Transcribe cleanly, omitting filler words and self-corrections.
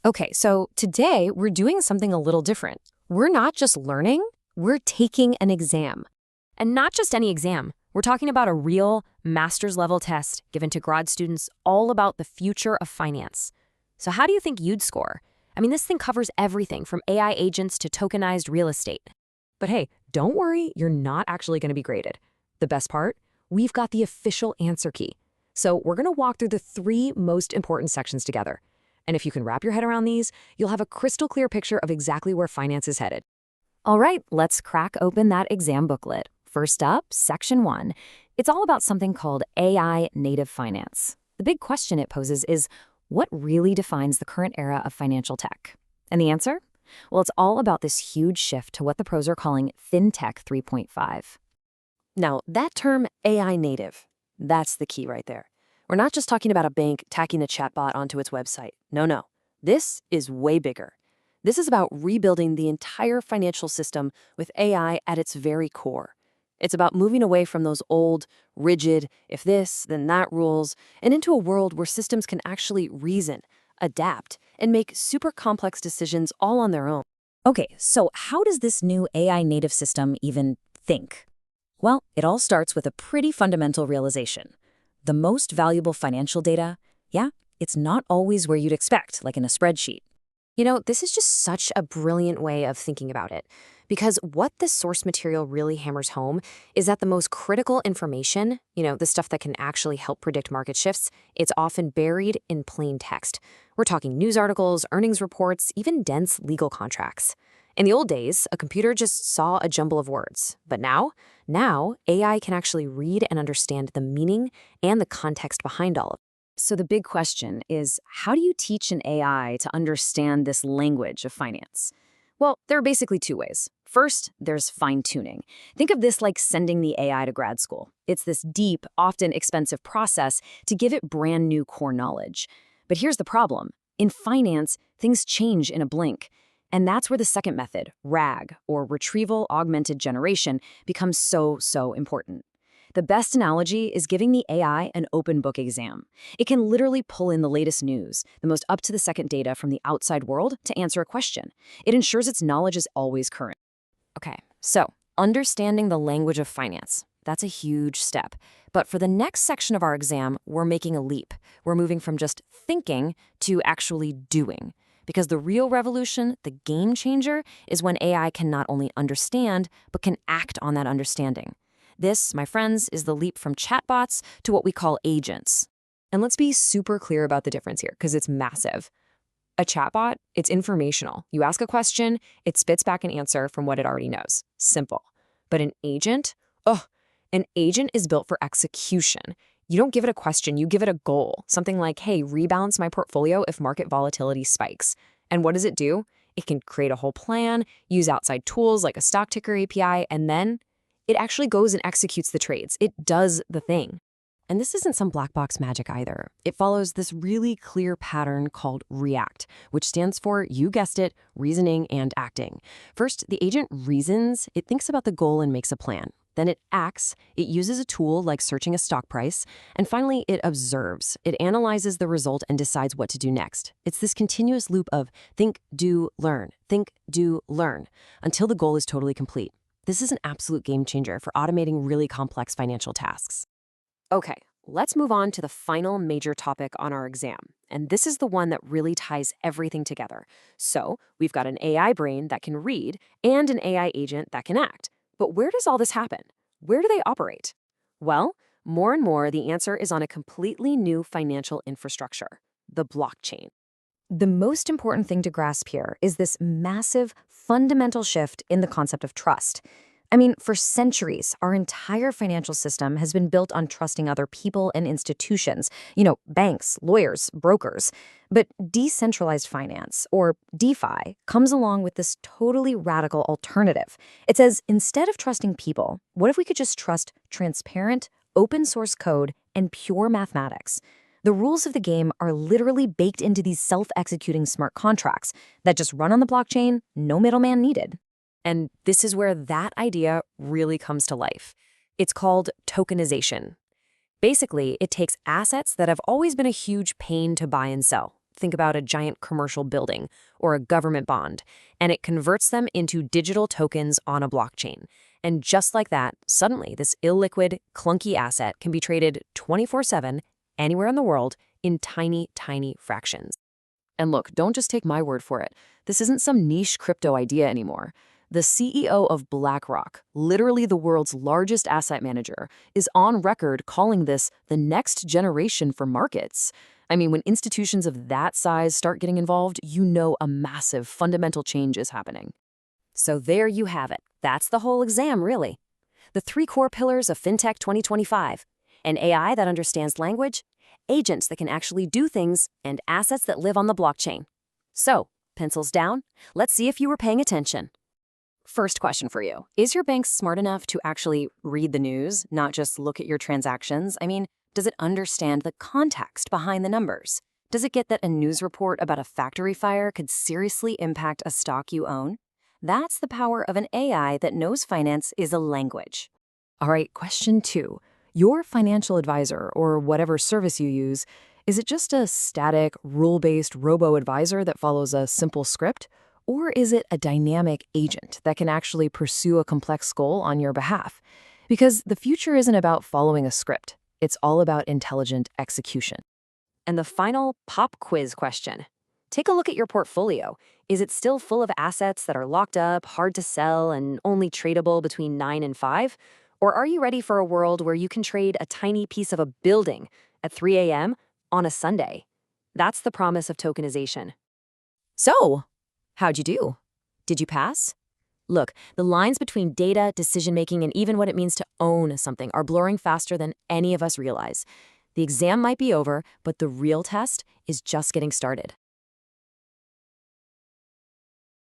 Okay, so today we're doing something a little different. We're not just learning, we're taking an exam. And not just any exam. We're talking about a real master's level test given to grad students all about the future of finance. So how do you think you'd score? I mean, this thing covers everything from AI agents to tokenized real estate. But hey, don't worry, you're not actually going to be graded. The best part? We've got the official answer key. So we're going to walk through the 3 most important sections together. And if you can wrap your head around these, you'll have a crystal clear picture of exactly where finance is headed. All right, let's crack open that exam booklet. First up, Section 1. It's all about something called AI native finance. The big question it poses is, what really defines the current era of financial tech? And the answer? Well, it's all about this huge shift to what the pros are calling FinTech 3.5. Now, that term AI native, that's the key right there. We're not just talking about a bank tacking a chatbot onto its website. No. This is way bigger. This is about rebuilding the entire financial system with AI at its very core. It's about moving away from those old, rigid, if this, then that rules, and into a world where systems can actually reason, adapt, and make super complex decisions all on their own. Okay, so how does this new AI native system even think? Well, it all starts with a pretty fundamental realization. The most valuable financial data, it's not always where you'd expect, like in a spreadsheet. You know, this is just such a brilliant way of thinking about it. Because what this source material really hammers home is that the most critical information, the stuff that can actually help predict market shifts, it's often buried in plain text. We're talking news articles, earnings reports, even dense legal contracts. In the old days, a computer just saw a jumble of words. But now AI can actually read and understand the meaning and the context behind all of it. So the big question is, how do you teach an AI to understand this language of finance? Well, there are basically 2 ways. First, there's fine-tuning. Think of this like sending the AI to grad school. It's this deep, often expensive process to give it brand new core knowledge. But here's the problem. In finance, things change in a blink. And that's where the second method, RAG, or Retrieval-Augmented Generation, becomes so important. The best analogy is giving the AI an open book exam. It can literally pull in the latest news, the most up-to-the-second data from the outside world to answer a question. It ensures its knowledge is always current. Okay, so understanding the language of finance, that's a huge step. But for the next section of our exam, we're making a leap. We're moving from just thinking to actually doing. Because the real revolution, the game changer, is when AI can not only understand, but can act on that understanding. This, my friends, is the leap from chatbots to what we call agents. And let's be super clear about the difference here, because it's massive. A chatbot, it's informational. You ask a question, it spits back an answer from what it already knows. Simple. But an agent is built for execution. You don't give it a question, you give it a goal. Something like, hey, rebalance my portfolio if market volatility spikes. And what does it do? It can create a whole plan, use outside tools like a stock ticker API, and then it actually goes and executes the trades. It does the thing. And this isn't some black box magic either. It follows this really clear pattern called REACT, which stands for, you guessed it, reasoning and acting. First, the agent reasons, it thinks about the goal and makes a plan. Then it acts, it uses a tool like searching a stock price. And finally, it observes. It analyzes the result and decides what to do next. It's this continuous loop of think, do, learn, think, do, learn, until the goal is totally complete. This is an absolute game changer for automating really complex financial tasks. Okay, let's move on to the final major topic on our exam. And this is the one that really ties everything together. So we've got an AI brain that can read and an AI agent that can act. But where does all this happen? Where do they operate? Well, more and more, the answer is on a completely new financial infrastructure, the blockchain. The most important thing to grasp here is this massive, fundamental shift in the concept of trust. I mean, for centuries, our entire financial system has been built on trusting other people and institutions, banks, lawyers, brokers. But decentralized finance, or DeFi, comes along with this totally radical alternative. It says, instead of trusting people, what if we could just trust transparent, open source code and pure mathematics? The rules of the game are literally baked into these self-executing smart contracts that just run on the blockchain, no middleman needed. And this is where that idea really comes to life. It's called tokenization. Basically, it takes assets that have always been a huge pain to buy and sell, Think about a giant commercial building or a government bond, and it converts them into digital tokens on a blockchain. And just like that, suddenly this illiquid, clunky asset can be traded 24/7, anywhere in the world, in tiny, tiny fractions. And look, don't just take my word for it. This isn't some niche crypto idea anymore. The CEO of BlackRock, literally the world's largest asset manager, is on record calling this the next generation for markets. I mean, when institutions of that size start getting involved, you know a massive fundamental change is happening. So there you have it. That's the whole exam, really. The 3 core pillars of FinTech 2025. An AI that understands language, agents that can actually do things, and assets that live on the blockchain. So, pencils down. Let's see if you were paying attention. First question for you. Is your bank smart enough to actually read the news, not just look at your transactions? I mean, does it understand the context behind the numbers? Does it get that a news report about a factory fire could seriously impact a stock you own? That's the power of an AI that knows finance is a language. All right, question 2. Your financial advisor, or whatever service you use, is it just a static, rule-based robo-advisor that follows a simple script? Or is it a dynamic agent that can actually pursue a complex goal on your behalf? Because the future isn't about following a script. It's all about intelligent execution. And the final pop quiz question. Take a look at your portfolio. Is it still full of assets that are locked up, hard to sell, and only tradable between 9 and 5? Or are you ready for a world where you can trade a tiny piece of a building at 3 a.m. on a Sunday? That's the promise of tokenization. So, how'd you do? Did you pass? Look, the lines between data, decision-making, and even what it means to own something are blurring faster than any of us realize. The exam might be over, but the real test is just getting started.